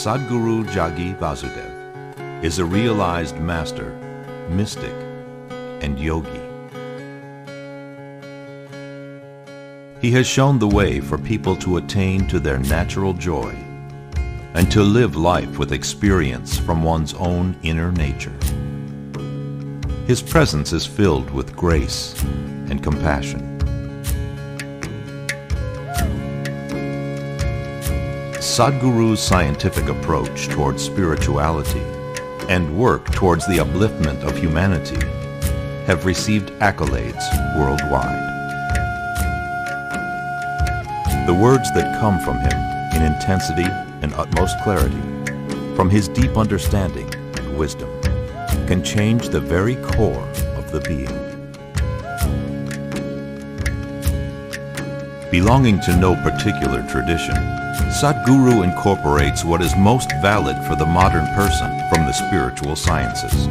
Sadhguru Jaggi Vasudev is a realized master, mystic, and yogi. He has shown the way for people to attain to their natural joy and to live life with experience from one's own inner nature. His presence is filled with grace and compassion. Sadhguru's scientific approach towards spirituality and work towards the upliftment of humanity have received accolades worldwide. The words that come from him in intensity and utmost clarity, from his deep understanding and wisdom, can change the very core of the being. Belonging to no particular tradition, Sadhguru incorporates what is most valid for the modern person from the spiritual sciences.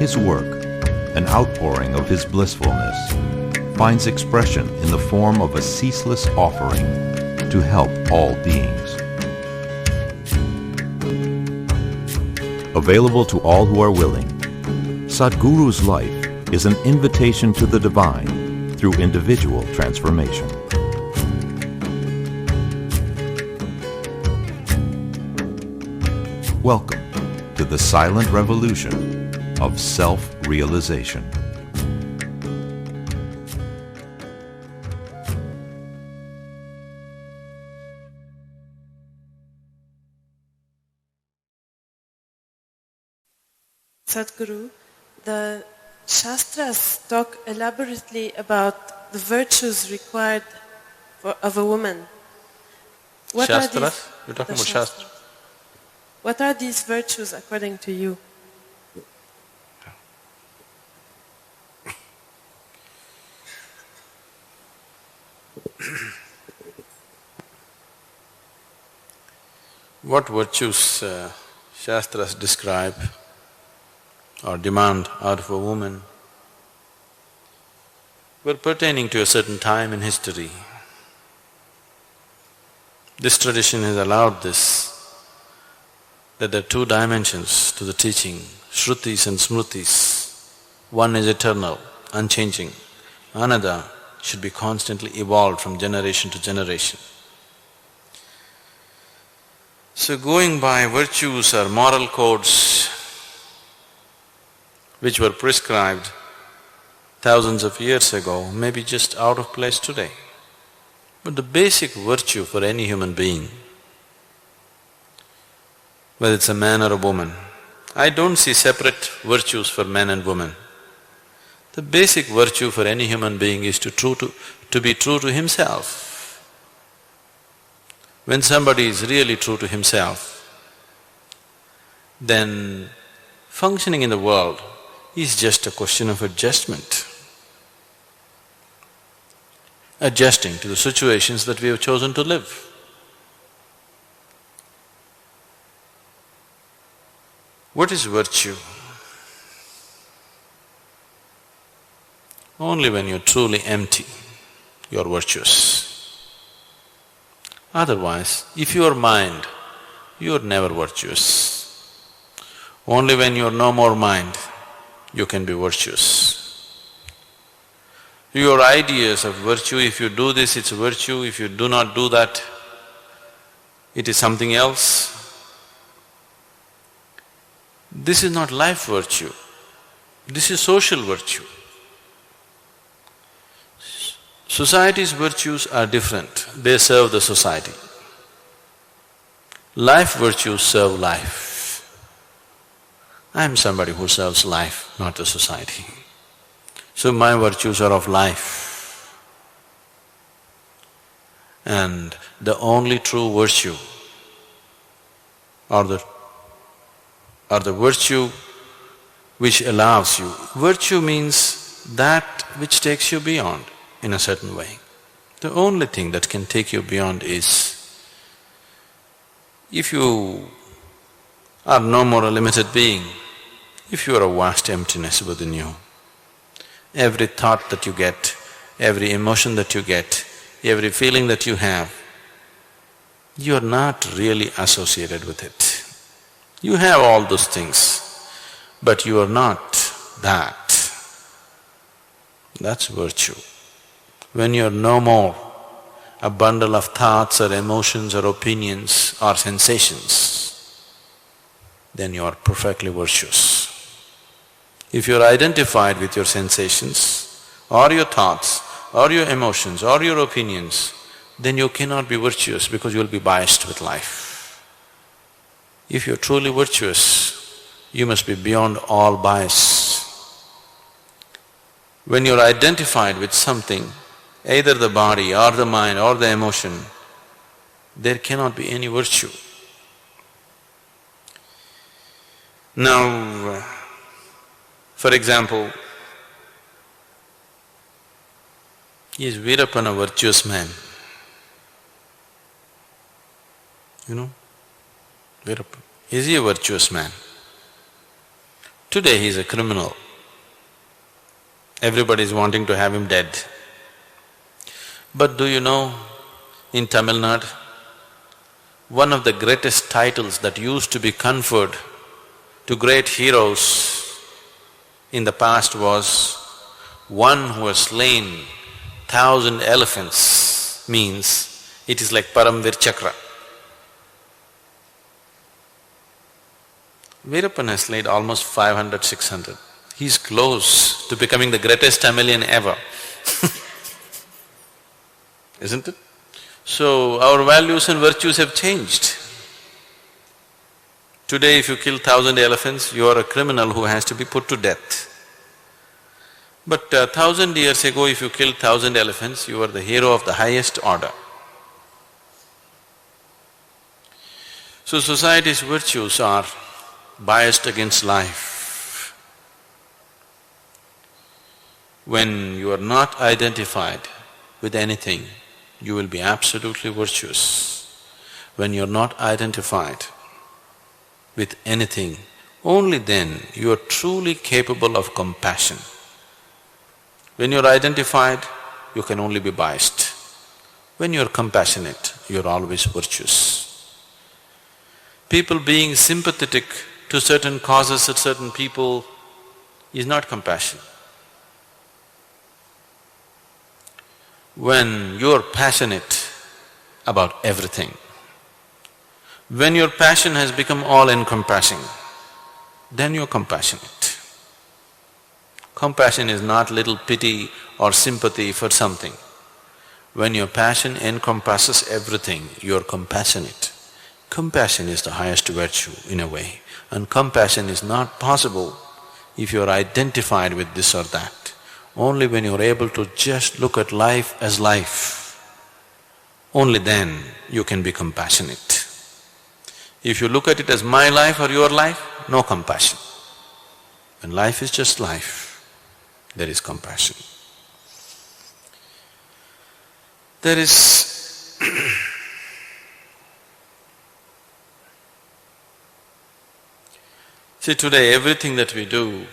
His work, an outpouring of his blissfulness, finds expression in the form of a ceaseless offering to help all beings. Available to all who are willing, Sadhguru's life is an invitation to the divine through individual transformation. Welcome to the silent revolution of self-realization. Sadhguru, the Shastras talk elaborately about the virtues required of a woman. What Shastras? You're talking about Shastras. What are these virtues according to you? What virtues Shastras describe or demand out of a woman were pertaining to a certain time in history. This tradition has allowed this, that there are two dimensions to the teaching, Shrutis and Smrutis. One is eternal, unchanging. Another should be constantly evolved from generation to generation. So going by virtues or moral codes which were prescribed thousands of years ago may be just out of place today. But the basic virtue for any human being, whether it's a man or a woman, I don't see separate virtues for men and women. The basic virtue for any human being is to be true to himself. When somebody is really true to himself, then functioning in the world is just a question of adjustment. Adjusting to the situations that we have chosen to live. What is virtue? Only when you're truly empty, you're virtuous. Otherwise, if you are mind, you're never virtuous. Only when you're no more mind, you can be virtuous. Your ideas of virtue, if you do this, it's virtue, if you do not do that, it is something else. This is not life virtue, this is social virtue. Society's virtues are different, they serve the society. Life virtues serve life. I am somebody who serves life, not the society. So my virtues are of life. And the only true virtue or the virtue which allows you… Virtue means that which takes you beyond in a certain way. The only thing that can take you beyond is, if you are no more a limited being, if you are a vast emptiness within you, every thought that you get, every emotion that you get, every feeling that you have you're not really associated with it. You have all those things, but you are not that. That's virtue. When you're no more a bundle of thoughts or emotions or opinions or sensations, then you are perfectly virtuous. If you're identified with your sensations or your thoughts or your emotions or your opinions, then you cannot be virtuous because you'll be biased with life. If you're truly virtuous, you must be beyond all bias. When you're identified with something, either the body or the mind or the emotion, there cannot be any virtue. Now, for example, is Veerappan a virtuous man? You know, Veerappan, is he a virtuous man? Today he is a criminal. Everybody is wanting to have him dead. But do you know, in Tamil Nadu, one of the greatest titles that used to be conferred to great heroes in the past was, one who has slain 1,000 elephants, means it is like Paramvir Chakra. Veerappan has slain almost 500, 600. He's close to becoming the greatest Tamilian ever isn't it? So, our values and virtues have changed. Today if you kill 1,000 elephants, you are a criminal who has to be put to death. But 1,000 years ago, if you killed 1,000 elephants, you were the hero of the highest order. So society's virtues are biased against life. When you are not identified with anything, you will be absolutely virtuous. When you're not identified with anything, only then you are truly capable of compassion. When you're identified, you can only be biased. When you're compassionate, you're always virtuous. People being sympathetic to certain causes of certain people is not compassion. When you're passionate about everything, when your passion has become all-encompassing, then you're compassionate. Compassion is not little pity or sympathy for something. When your passion encompasses everything, you're compassionate. Compassion is the highest virtue in a way, and compassion is not possible if you're identified with this or that. Only when you're able to just look at life as life, only then you can be compassionate. If you look at it as my life or your life, no compassion. When life is just life, there is compassion. There is see, today everything that we do,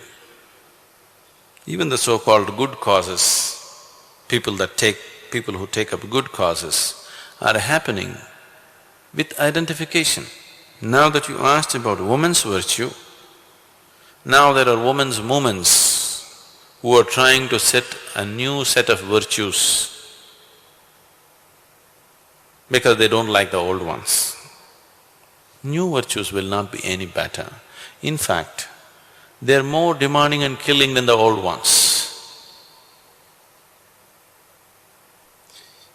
even the so-called good causes, people who take up good causes are happening with identification. Now that you asked about women's virtue, now there are women's movements who are trying to set a new set of virtues because they don't like the old ones. New virtues will not be any better. In fact, they're more demanding and killing than the old ones.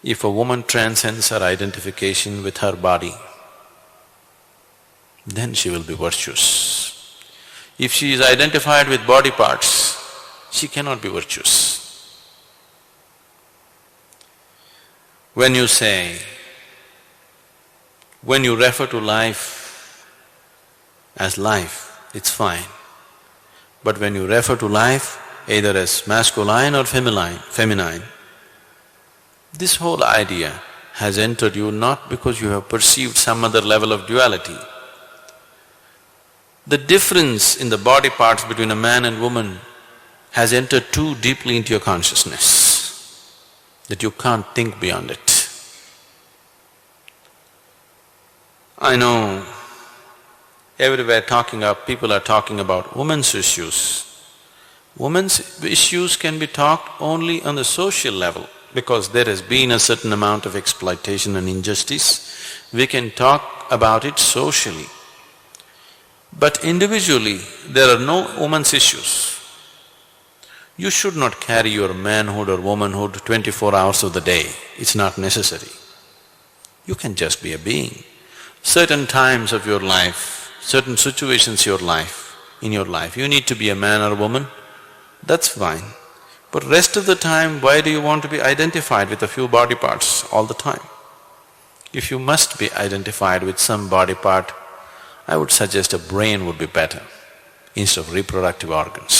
If a woman transcends her identification with her body, then she will be virtuous. If she is identified with body parts, she cannot be virtuous. When you refer to life as life, it's fine. But when you refer to life either as masculine or feminine, this whole idea has entered you not because you have perceived some other level of duality. The difference in the body parts between a man and woman has entered too deeply into your consciousness that you can't think beyond it. I know everywhere people are talking about women's issues. Women's issues can be talked only on the social level because there has been a certain amount of exploitation and injustice. We can talk about it socially. But individually, there are no women's issues. You should not carry your manhood or womanhood 24 hours of the day, it's not necessary. You can just be a being. Certain times of your life, certain situations in your life, you need to be a man or a woman, that's fine. But rest of the time, why do you want to be identified with a few body parts all the time? If you must be identified with some body part, I would suggest a brain would be better instead of reproductive organs.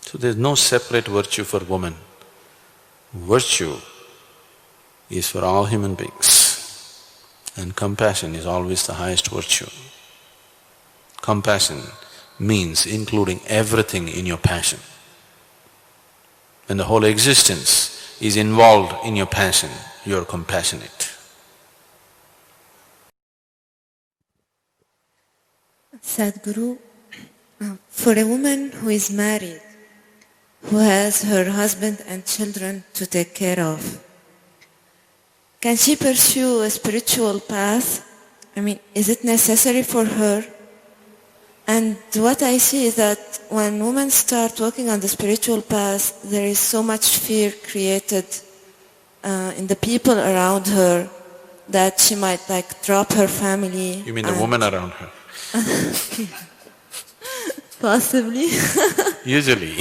So there's no separate virtue for women. Virtue is for all human beings, and compassion is always the highest virtue. Compassion means including everything in your passion. When the whole existence is involved in your passion, you are compassionate. Sadhguru, for a woman who is married, who has her husband and children to take care of, can she pursue a spiritual path? Is it necessary for her? And what I see is that when women start walking on the spiritual path, there is so much fear created in the people around her that she might drop her family. You mean the woman around her? Possibly. Usually.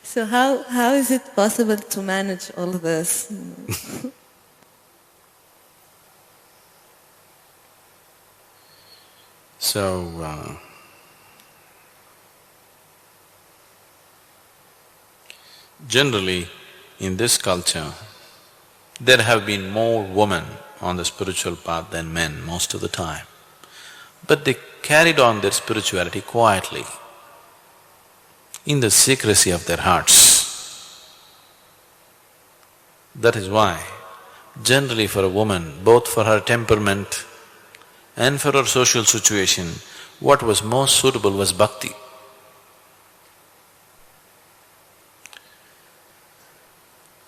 So how is it possible to manage all this? So, generally in this culture, there have been more women on the spiritual path than men most of the time. But they carried on their spirituality quietly, in the secrecy of their hearts. That is why, generally for a woman, both for her temperament and for her social situation, what was most suitable was bhakti.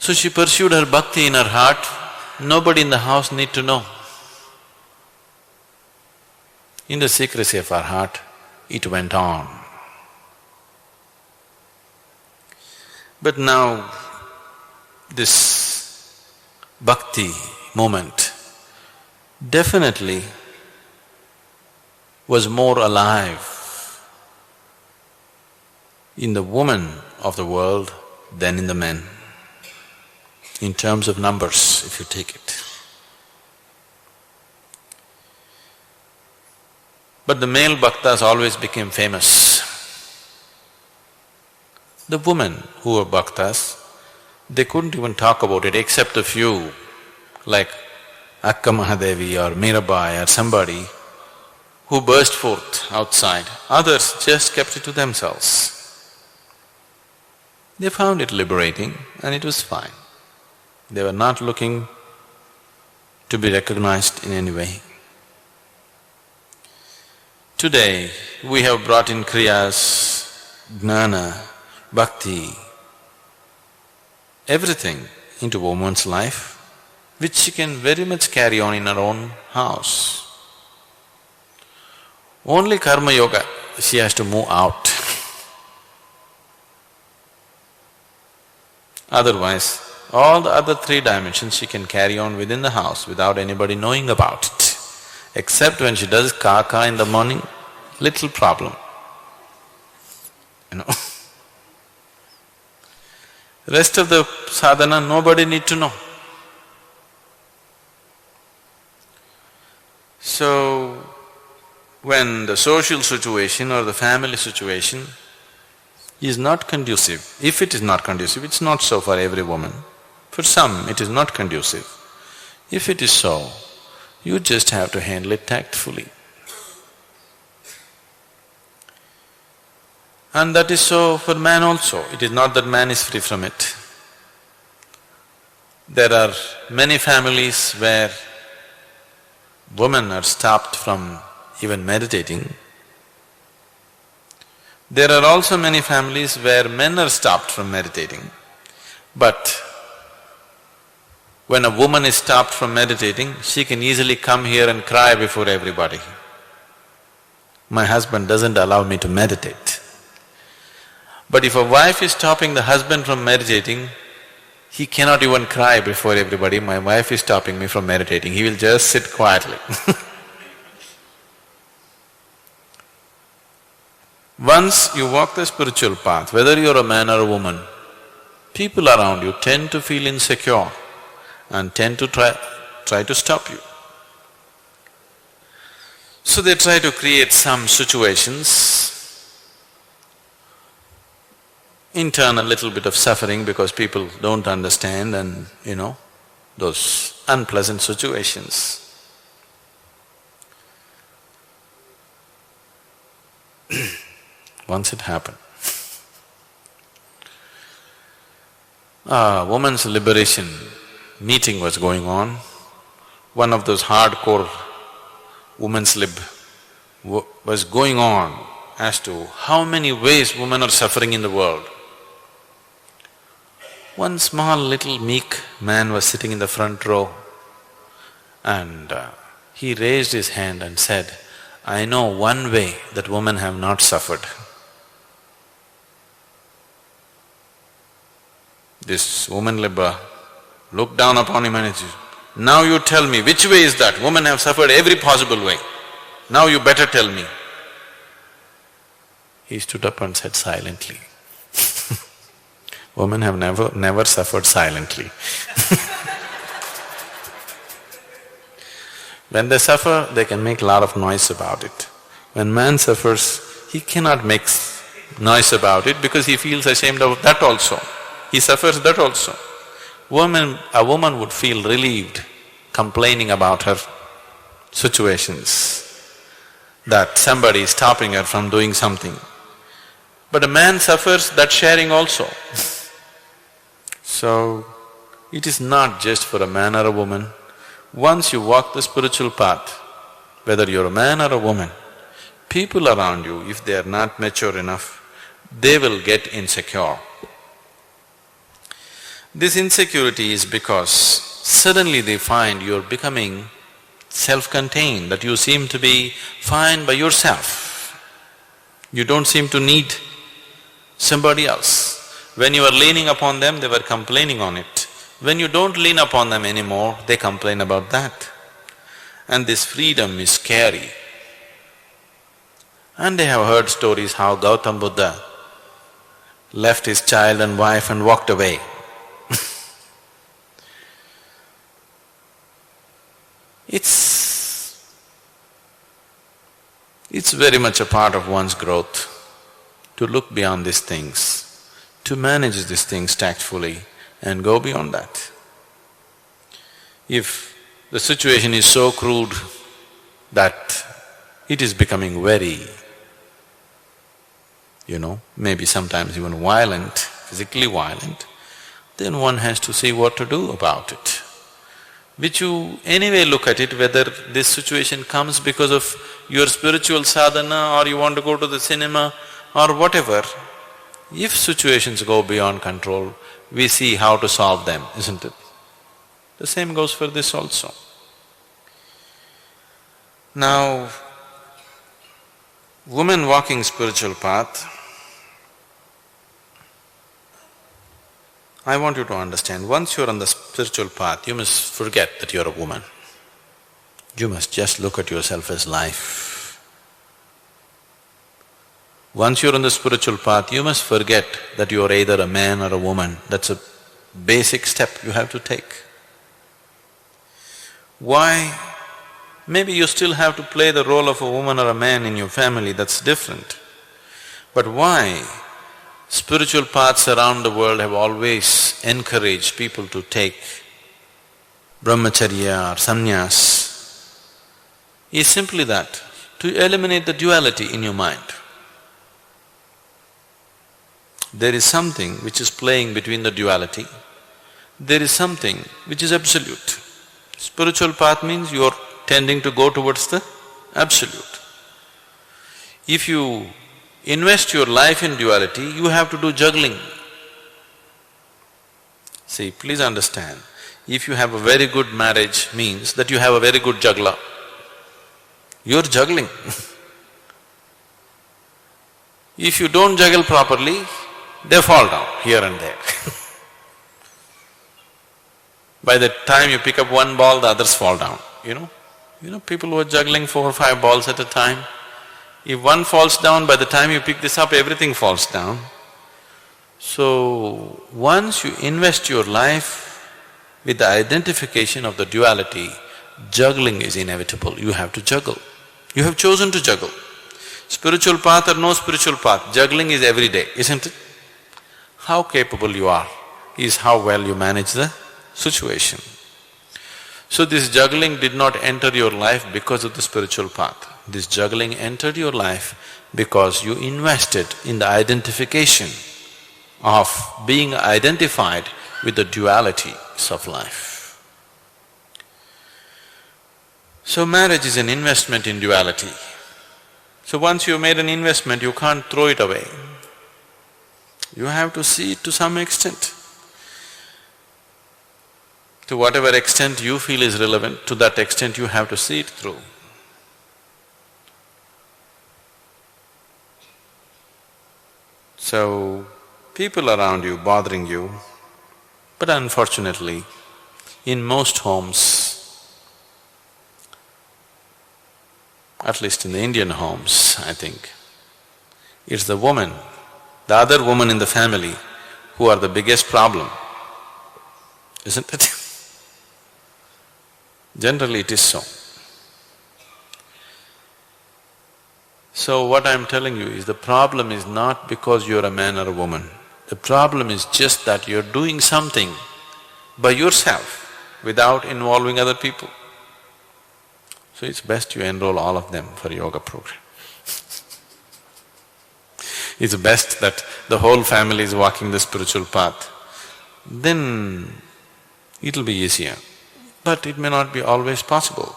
So she pursued her bhakti in her heart, nobody in the house need to know. In the secrecy of her heart, it went on. But now, this bhakti moment definitely was more alive in the women of the world than in the men, in terms of numbers, if you take it. But the male bhaktas always became famous. The women who were bhaktas, they couldn't even talk about it except a few, like Akka Mahadevi or Mirabai or somebody who burst forth outside. Others just kept it to themselves. They found it liberating and it was fine. They were not looking to be recognized in any way. Today, we have brought in kriyas, jnana, bhakti, everything into woman's life, which she can very much carry on in her own house. Only karma yoga, she has to move out. Otherwise, all the other three dimensions she can carry on within the house without anybody knowing about it. Except when she does kaka in the morning, little problem, Rest of the sadhana, nobody need to know. So, when the social situation or the family situation is not conducive, if it is not conducive, it's not so for every woman. For some, it is not conducive. If it is so, you just have to handle it tactfully. And that is so for man also. It is not that man is free from it. There are many families where women are stopped from even meditating. There are also many families where men are stopped from meditating. But when a woman is stopped from meditating, she can easily come here and cry before everybody. My husband doesn't allow me to meditate. But if a wife is stopping the husband from meditating, he cannot even cry before everybody, my wife is stopping me from meditating, he will just sit quietly. Once you walk the spiritual path, whether you're a man or a woman, people around you tend to feel insecure and tend to try to stop you. So they try to create some situations, in turn a little bit of suffering because people don't understand and, those unpleasant situations. Once it happened, a women's liberation meeting was going on. One of those hardcore women's lib was going on as to how many ways women are suffering in the world. One small little meek man was sitting in the front row and he raised his hand and said, I know one way that women have not suffered. This woman libra looked down upon him and said, now you tell me, which way is that? Women have suffered every possible way. Now you better tell me. He stood up and said silently, women have never suffered silently. When they suffer, they can make a lot of noise about it. When man suffers, he cannot make noise about it because he feels ashamed of that also. He suffers that also. A woman would feel relieved complaining about her situations, that somebody is stopping her from doing something. But a man suffers that sharing also. So, it is not just for a man or a woman. Once you walk the spiritual path, whether you're a man or a woman, people around you, if they are not mature enough, they will get insecure. This insecurity is because suddenly they find you're becoming self-contained, that you seem to be fine by yourself. You don't seem to need somebody else. When you were leaning upon them, they were complaining on it. When you don't lean upon them anymore, they complain about that. And this freedom is scary. And they have heard stories how Gautam Buddha left his child and wife and walked away. It's very much a part of one's growth to look beyond these things, to manage these things tactfully and go beyond that. If the situation is so crude that it is becoming very, maybe sometimes even violent, physically violent, then one has to see what to do about it. Which you anyway look at it, whether this situation comes because of your spiritual sadhana or you want to go to the cinema or whatever. If situations go beyond control, we see how to solve them, isn't it? The same goes for this also. Now, women walking spiritual path, I want you to understand, once you're on the spiritual path, you must forget that you're a woman. You must just look at yourself as life. Once you're on the spiritual path, you must forget that you're either a man or a woman. That's a basic step you have to take. Why? Maybe you still have to play the role of a woman or a man in your family, that's different. But why? Spiritual paths around the world have always encouraged people to take brahmacharya or sannyas, is simply that, to eliminate the duality in your mind. There is something which is playing between the duality. there is something which is absolute. Spiritual path means you are tending to go towards the absolute. If you invest your life in duality, you have to do juggling. See, please understand, if you have a very good marriage means that you have a very good juggler. You're juggling. If you don't juggle properly, they fall down here and there. By the time you pick up one ball, the others fall down, you know? You know, people who are juggling 4 or 5 balls at a time, if one falls down, by the time you pick this up, everything falls down. So, once you invest your life with the identification of the duality, juggling is inevitable, you have to juggle. You have chosen to juggle. Spiritual path or no spiritual path, juggling is every day, isn't it? How capable you are is how well you manage the situation. So this juggling did not enter your life because of the spiritual path. This juggling entered your life because you invested in the identification of being identified with the dualities of life. So marriage is an investment in duality. So once you've made an investment, you can't throw it away. You have to see it to some extent. To whatever extent you feel is relevant, to that extent you have to see it through. So, people around you bothering you, but unfortunately, in most homes, at least in the Indian homes, I think, it's the woman, the other woman in the family who are the biggest problem, isn't it? Generally it is so. So what I'm telling you is the problem is not because you're a man or a woman. The problem is just that you're doing something by yourself without involving other people. So it's best you enroll all of them for yoga program. It's best that the whole family is walking the spiritual path. Then it'll be easier. But it may not be always possible.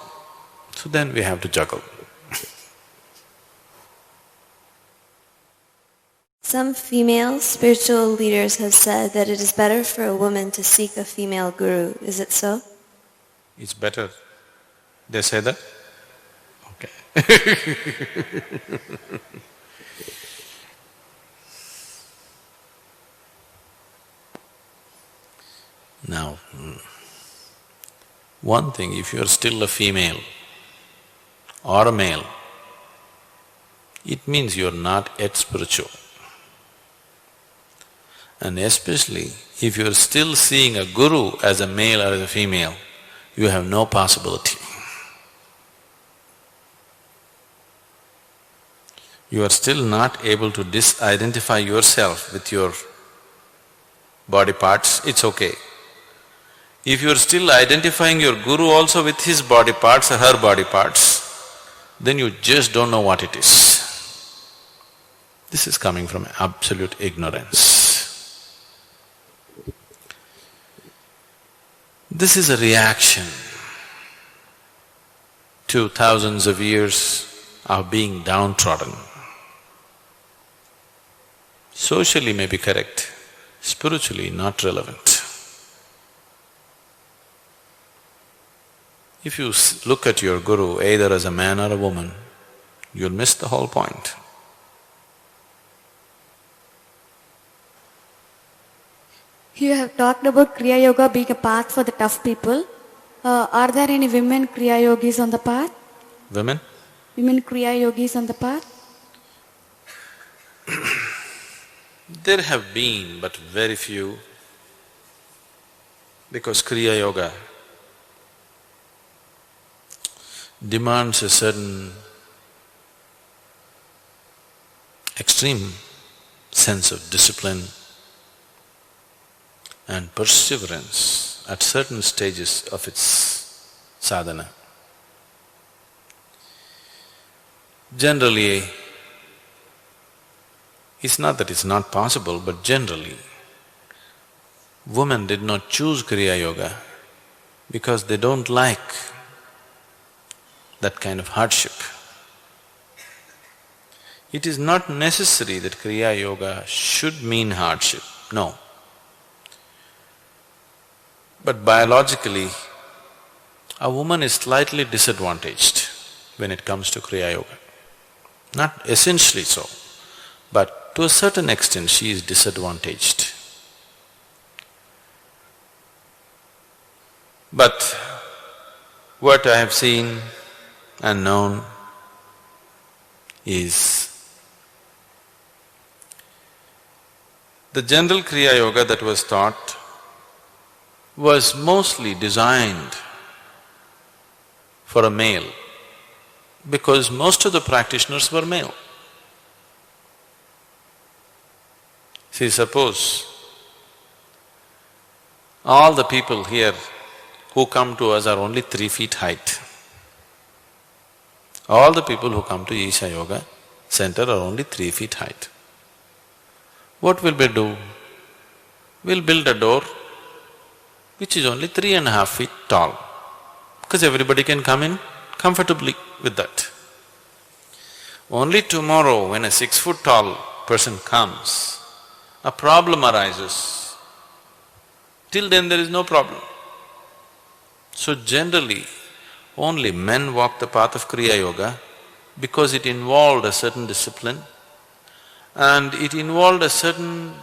So then we have to juggle. Some female spiritual leaders have said that it is better for a woman to seek a female guru. Is it so? It's better. They say that? Okay. Now, one thing, if you're still a female or a male, it means you're not yet spiritual. And especially if you're still seeing a guru as a male or as a female, you have no possibility. You are still not able to disidentify yourself with your body parts, it's okay. If you're still identifying your guru also with his body parts or her body parts, then you just don't know what it is. This is coming from absolute ignorance. This is a reaction to thousands of years of being downtrodden. Socially may be correct, spiritually not relevant. If you look at your guru either as a man or a woman, you'll miss the whole point. You have talked about Kriya Yoga being a path for the tough people. Are there any women Kriya Yogis on the path? Women? Women Kriya Yogis on the path? There have been, but very few, because Kriya Yoga demands a certain extreme sense of discipline and perseverance at certain stages of its sadhana. Generally, it's not that it's not possible, but generally, women did not choose Kriya Yoga because they don't like that kind of hardship. It is not necessary that Kriya Yoga should mean hardship, no. But biologically, a woman is slightly disadvantaged when it comes to Kriya Yoga. Not essentially so, but to a certain extent she is disadvantaged. But what I have seen and known is the general Kriya Yoga that was taught was mostly designed for a male because most of the practitioners were male. See, suppose all the people here who come to us are only 3 feet height. All the people who come to Isha Yoga center are only 3 feet height. What will we do? We'll build a door which is only 3.5 feet tall, because everybody can come in comfortably with that. Only tomorrow when a 6 foot tall person comes, a problem arises. Till then there is no problem. So generally, only men walk the path of Kriya Yoga because it involved a certain discipline and it involved a certain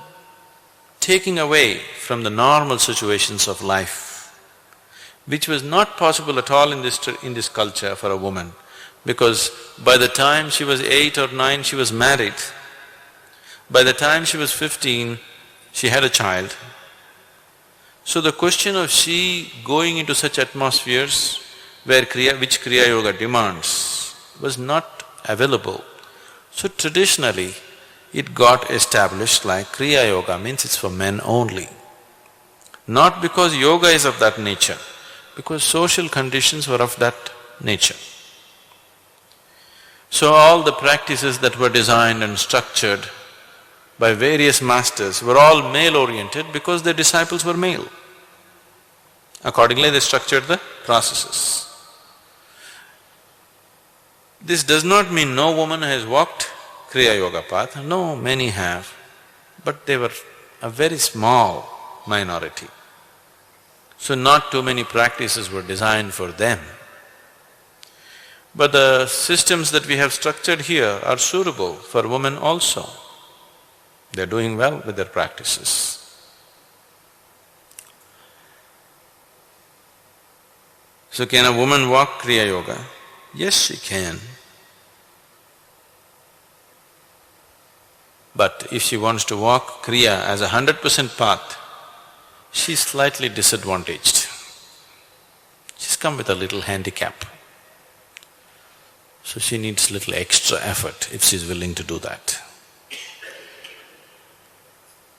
taking away from the normal situations of life, which was not possible at all in this culture for a woman, because by the time she was 8 or 9, she was married. By the time she was 15, she had a child. So the question of she going into such atmospheres which Kriya Yoga demands was not available. So traditionally, it got established like Kriya Yoga means it's for men only. Not because yoga is of that nature, because social conditions were of that nature. So all the practices that were designed and structured by various masters were all male-oriented because their disciples were male. Accordingly, they structured the processes. This does not mean no woman has walked Kriya Yoga path, no, many have, but they were a very small minority. So not too many practices were designed for them. But the systems that we have structured here are suitable for women also. They're doing well with their practices. So can a woman walk Kriya Yoga? Yes, she can. But if she wants to walk Kriya as 100% path, she's slightly disadvantaged. She's come with a little handicap. So she needs little extra effort if she's willing to do that.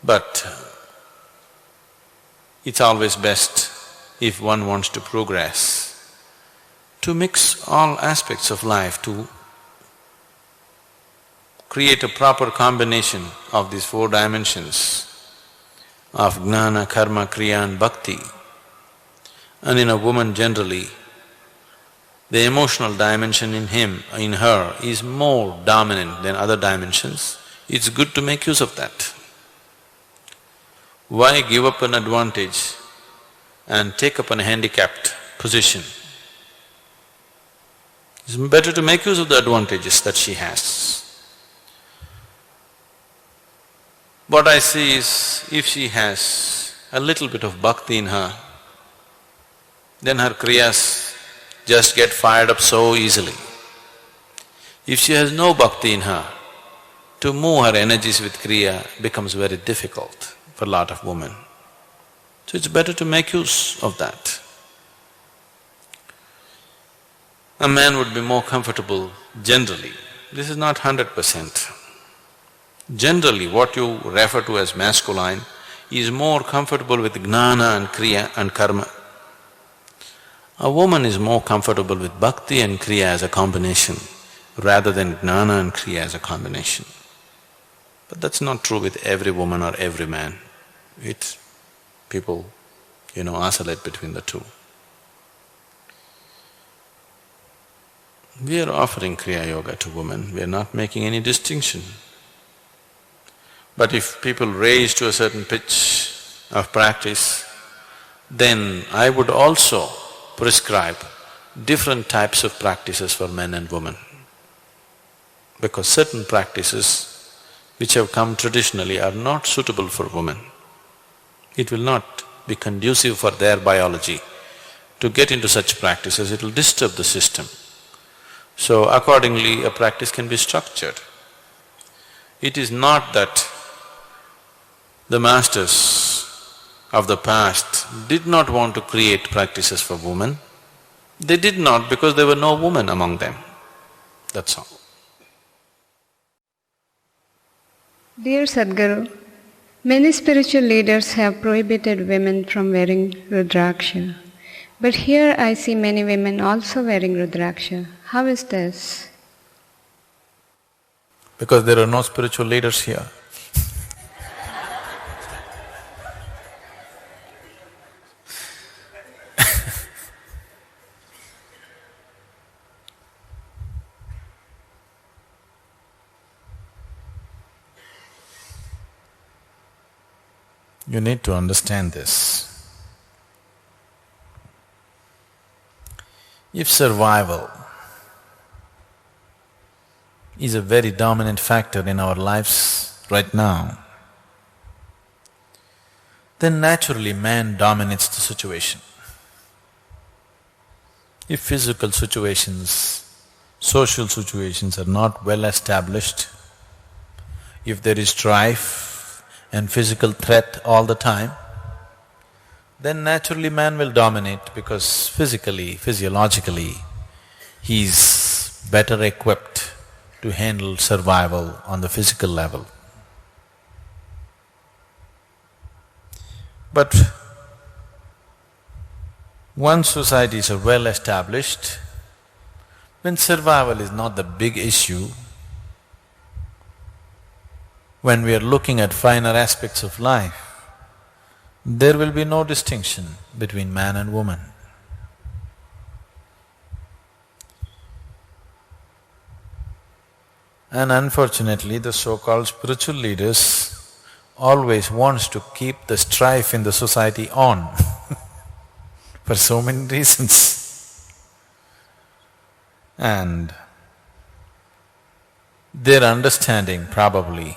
But it's always best if one wants to progress, to mix all aspects of life, to create a proper combination of these 4 dimensions of jnana, karma, kriya and bhakti. And in a woman generally, the emotional dimension in her is more dominant than other dimensions. It's good to make use of that. Why give up an advantage and take up an handicapped position? It's better to make use of the advantages that she has. What I see is, if she has a little bit of bhakti in her, then her kriyas just get fired up so easily. If she has no bhakti in her, to move her energies with kriya becomes very difficult for a lot of women. So it's better to make use of that. A man would be more comfortable generally. This is not 100%. Generally, what you refer to as masculine is more comfortable with jnana and kriya and karma. A woman is more comfortable with bhakti and kriya as a combination rather than jnana and kriya as a combination. But that's not true with every woman or every man. people, oscillate between the two. We are offering Kriya Yoga to women, we are not making any distinction. But if people raise to a certain pitch of practice, then I would also prescribe different types of practices for men and women. Because certain practices which have come traditionally are not suitable for women. It will not be conducive for their biology. To get into such practices, it will disturb the system. So accordingly, a practice can be structured. It is not that the masters of the past did not want to create practices for women. They did not because there were no women among them. That's all. Dear Sadhguru, many spiritual leaders have prohibited women from wearing rudraksha. But here I see many women also wearing rudraksha. How is this? Because there are no spiritual leaders here. You need to understand this. If survival is a very dominant factor in our lives right now, then naturally man dominates the situation. If physical situations, social situations are not well established, if there is strife and physical threat all the time, then naturally man will dominate because physically, physiologically, he is better equipped to handle survival on the physical level. But once societies are well established, when survival is not the big issue, when we are looking at finer aspects of life, there will be no distinction between man and woman. And unfortunately, the so-called spiritual leaders always wants to keep the strife in the society on for so many reasons. And their understanding probably,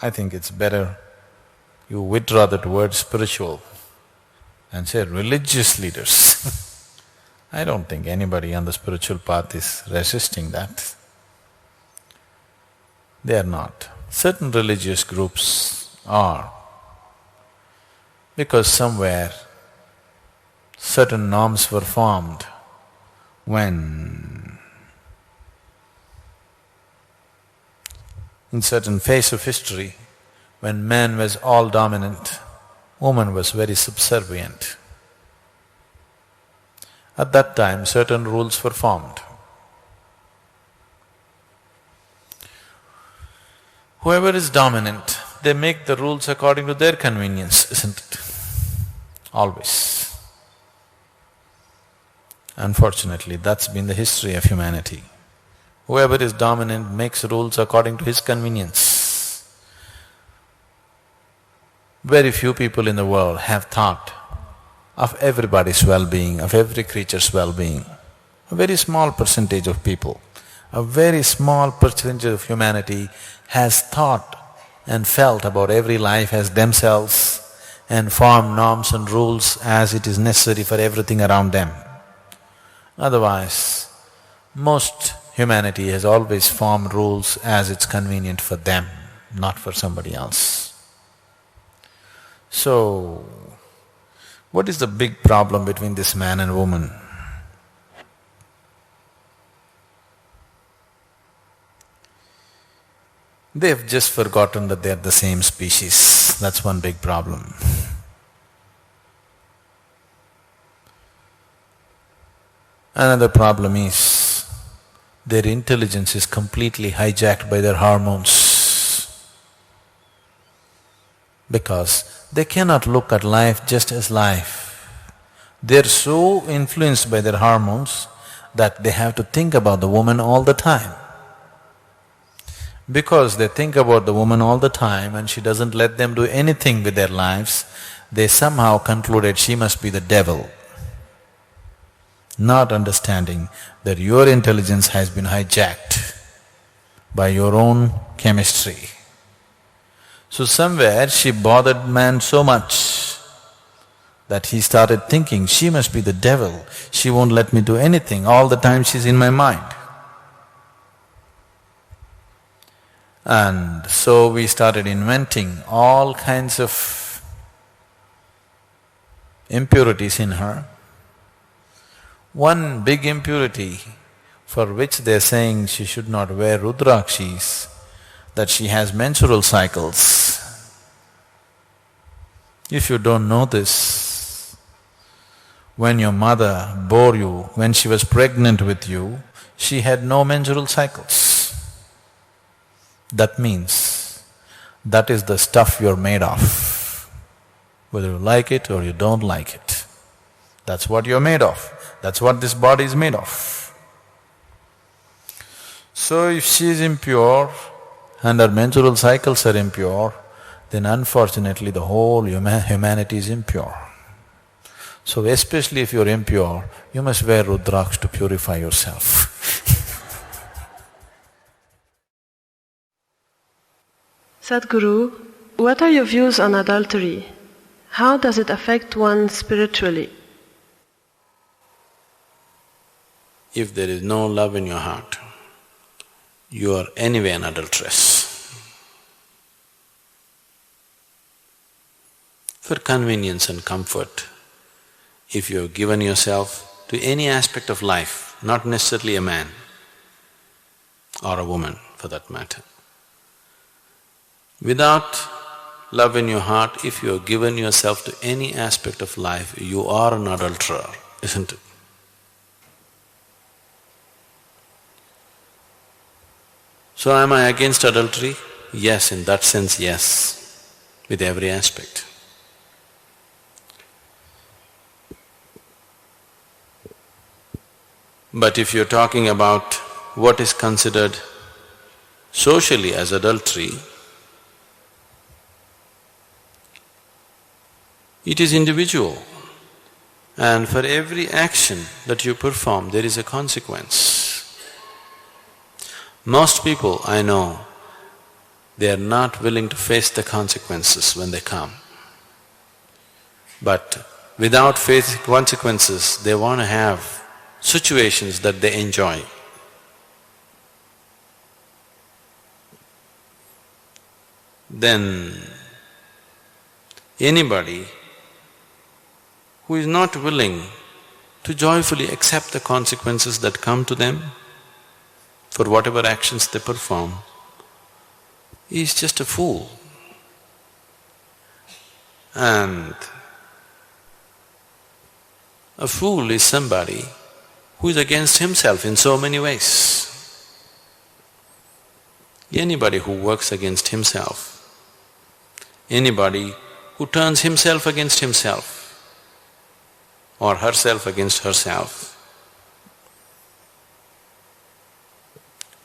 I think it's better you withdraw that word spiritual and say religious leaders. I don't think anybody on the spiritual path is resisting that. They are not. Certain religious groups are, because somewhere certain norms were formed when in certain phase of history, when man was all dominant, woman was very subservient. At that time, certain rules were formed. Whoever is dominant, they make the rules according to their convenience, isn't it? Always. Unfortunately, that's been the history of humanity. Whoever is dominant makes rules according to his convenience. Very few people in the world have thought of everybody's well-being, of every creature's well-being. A very small percentage of people, a very small percentage of humanity has thought and felt about every life as themselves and formed norms and rules as it is necessary for everything around them. Otherwise, most humanity has always formed rules as it's convenient for them, not for somebody else. So, what is the big problem between this man and woman? They've just forgotten that they're the same species, that's one big problem. Another problem is, their intelligence is completely hijacked by their hormones. because they cannot look at life just as life. They're so influenced by their hormones that they have to think about the woman all the time. Because they think about the woman all the time and she doesn't let them do anything with their lives, they somehow concluded she must be the devil, not understanding that your intelligence has been hijacked by your own chemistry. So somewhere she bothered man so much that he started thinking, she must be the devil, she won't let me do anything, all the time she's in my mind. And so we started inventing all kinds of impurities in her. One big impurity for which they're saying she should not wear rudrakshis, that she has menstrual cycles. If you don't know this, when your mother bore you, when she was pregnant with you, she had no menstrual cycles. That means that is the stuff you're made of, whether you like it or you don't like it. That's what you're made of, that's what this body is made of. So if she is impure and her menstrual cycles are impure, then unfortunately the whole humanity is impure. So especially if you're impure, you must wear rudraksh to purify yourself. Sadhguru, what are your views on adultery? How does it affect one spiritually? If there is no love in your heart, you are anyway an adulteress. For convenience and comfort, if you have given yourself to any aspect of life, not necessarily a man or a woman for that matter, without love in your heart, if you have given yourself to any aspect of life, you are an adulterer, isn't it? So am I against adultery? Yes, in that sense, yes, with every aspect. But if you're talking about what is considered socially as adultery, it is individual, and for every action that you perform, there is a consequence. Most people I know, they are not willing to face the consequences when they come. But without facing consequences, they want to have situations that they enjoy. Then anybody who is not willing to joyfully accept the consequences that come to them for whatever actions they perform is just a fool. And a fool is somebody who is against himself in so many ways. Anybody who works against himself, anybody who turns himself against himself or herself against herself,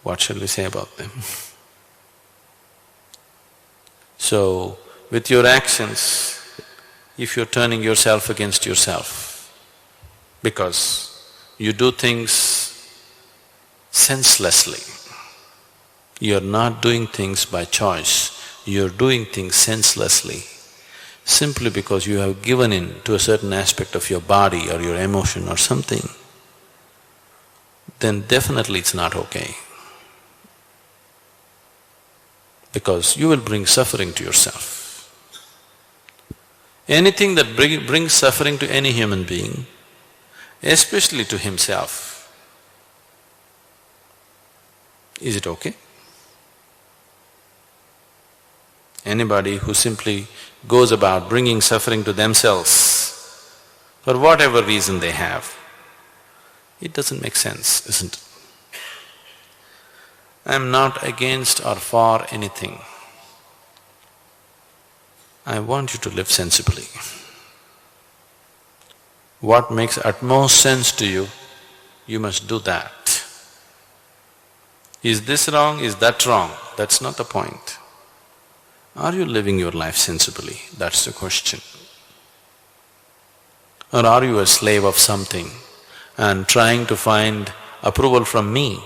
what shall we say about them? So, with your actions, if you're turning yourself against yourself, because you do things senselessly, you're not doing things by choice, you're doing things senselessly, simply because you have given in to a certain aspect of your body or your emotion or something, then definitely it's not okay. Because you will bring suffering to yourself. Anything that brings suffering to any human being, especially to himself, is it okay? Anybody who simply goes about bringing suffering to themselves for whatever reason they have, it doesn't make sense, isn't it? I'm not against or for anything. I want you to live sensibly. What makes utmost sense to you, you must do that. Is this wrong, is that wrong? That's not the point. Are you living your life sensibly? That's the question. Or are you a slave of something and trying to find approval from me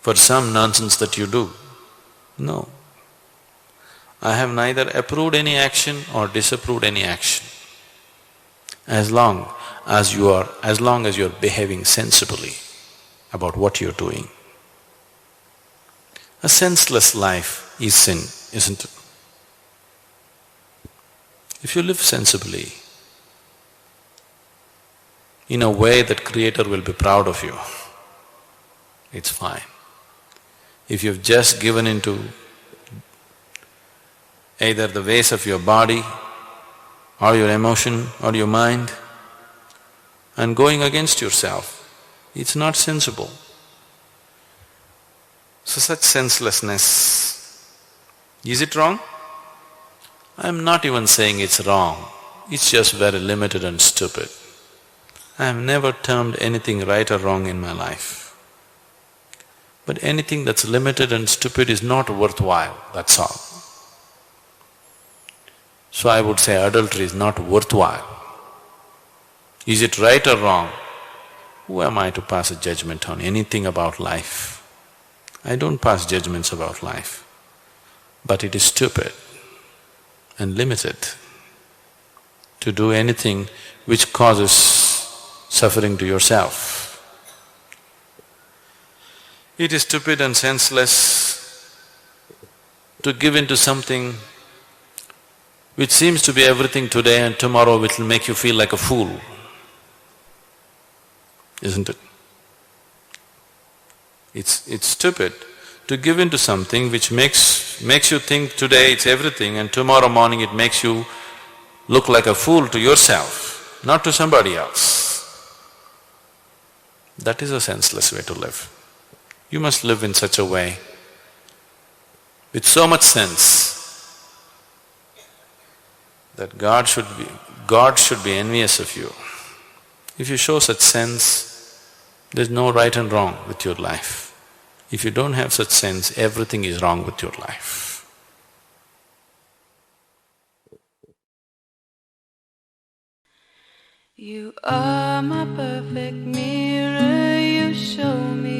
for some nonsense that you do? No. I have neither approved any action or disapproved any action. As long as you're behaving sensibly about what you're doing. A senseless life is sin, isn't it? If you live sensibly, in a way that Creator will be proud of you, it's fine. If you've just given into either the ways of your body or your emotion or your mind and going against yourself, it's not sensible. So such senselessness, is it wrong? I'm not even saying it's wrong, it's just very limited and stupid. I have never termed anything right or wrong in my life. But anything that's limited and stupid is not worthwhile, that's all. So I would say adultery is not worthwhile. Is it right or wrong? Who am I to pass a judgment on anything about life? I don't pass judgments about life, but it is stupid and limited to do anything which causes suffering to yourself. It is stupid and senseless to give in to something which seems to be everything today and tomorrow which will make you feel like a fool, isn't it? It's stupid to give in to something which makes you think today it's everything and tomorrow morning it makes you look like a fool to yourself, not to somebody else. That is a senseless way to live. You must live in such a way with so much sense that God should be envious of you. If you show such sense, there's no right and wrong with your life. If you don't have such sense, everything is wrong with your life. You are my perfect mirror, you show me